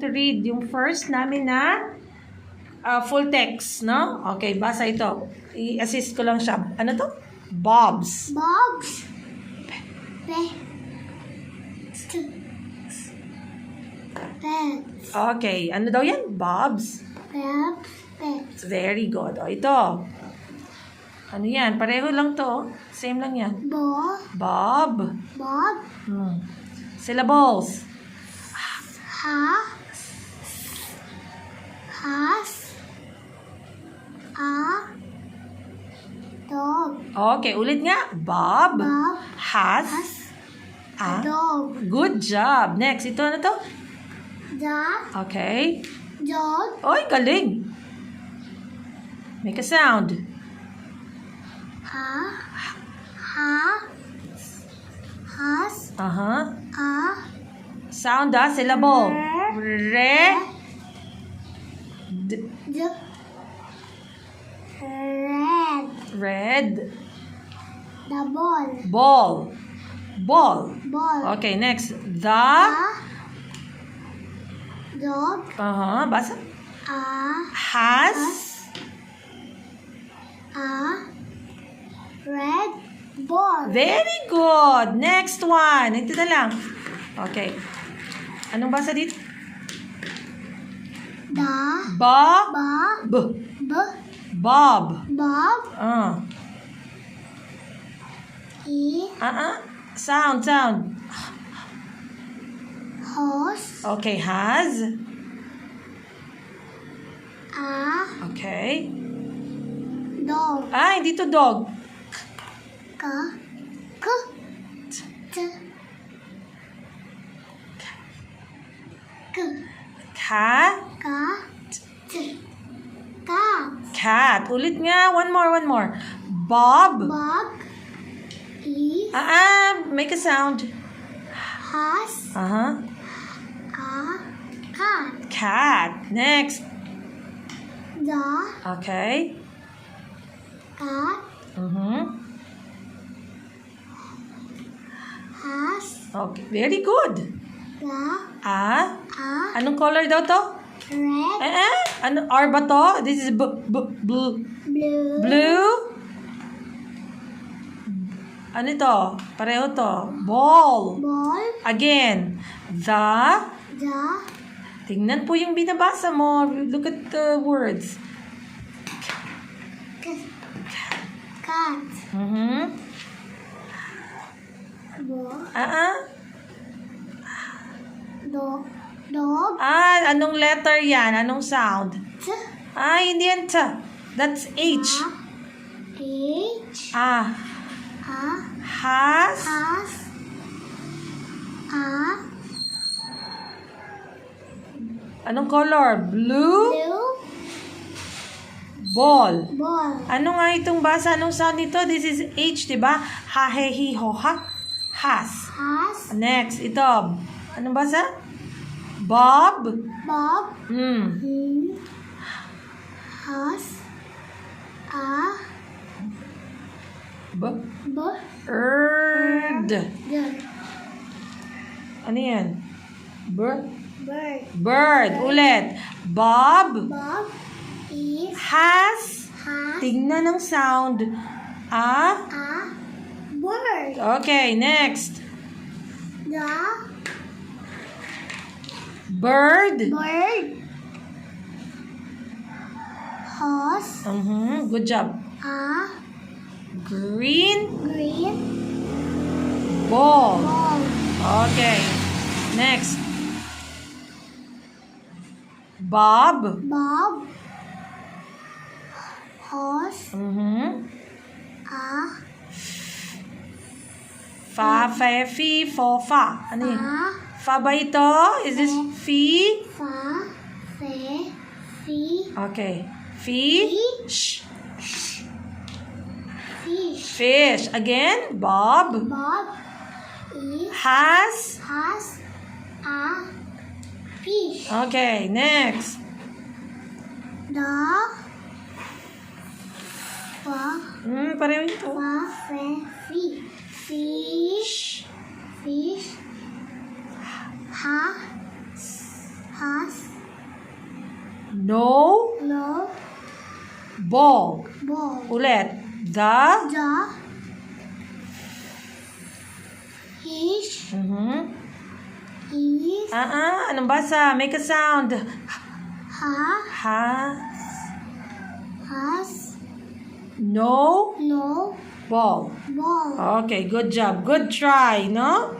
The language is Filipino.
to read yung first namin na full text, no? Okay, basa ito. I-assist ko lang siya. Ano to? Bob's. Bob's. Pets. Okay, ano daw yan? Bob's. Pets. Very good. O, ito. Ano yan? Pareho lang to. Same lang yan. Bob. Bob. Syllables. Has a dog. Okay, ulit nga. Bob has a Dog. Good job. Next, ito ano to? The Okay. dog Oy, galing. Make a sound. has Uh-huh. a Sound syllable. Re. the Red. the ball. Ball. Okay, next. The. Dog Basa. has Has. a red ball. Very good. Next one. Ito na lang. Okay. Anong basa dito? The Bob. Bob. Bob Sound. has Okay, has. a Okay. dog. Hindi to dog. Cat. Ulit nga. One more. Bob. Bob Make a sound. has a cat. Cat. Next. The Okay. cat has Okay. Very good. a Anong color daw to? red, Ano? R ba to? This is blue. Blue? Ano ito? Pareho to. Ball. ball, Again. The. the Tingnan po yung binabasa mo. Look at the words. cat, dog, Anong letter yan? Anong sound? Hindi yan T. That's H. H, Has. has a Anong color? Blue. blue Ball. ball. Ano nga itong basa? Anong sound nito? This is H, diba? Ha, he, hi, ho, ha. Has. Has Next, ito. Anong basa? Bob. Bob has a Bird. Ano yan? bird. Bird. Ulit. Bob Bob has. has Tingnan ng sound. a bird. Okay, next. The Bird. has Good job. a Green green ball. ball. Okay. Next. Bob has a Fa, fe, fi, fo, fa. Ano yun? Fa ba ito? Is this fi? fe, fi, Okay. Fi? Fish. Sh. Fish. Again. Bob has. has a fish. Okay. Next. The Pareho ito. fish has no no ball. ball. Ulit. The The fish is anong basa? Make a sound. has No no ball. ball. Okay, good job. Good try, no?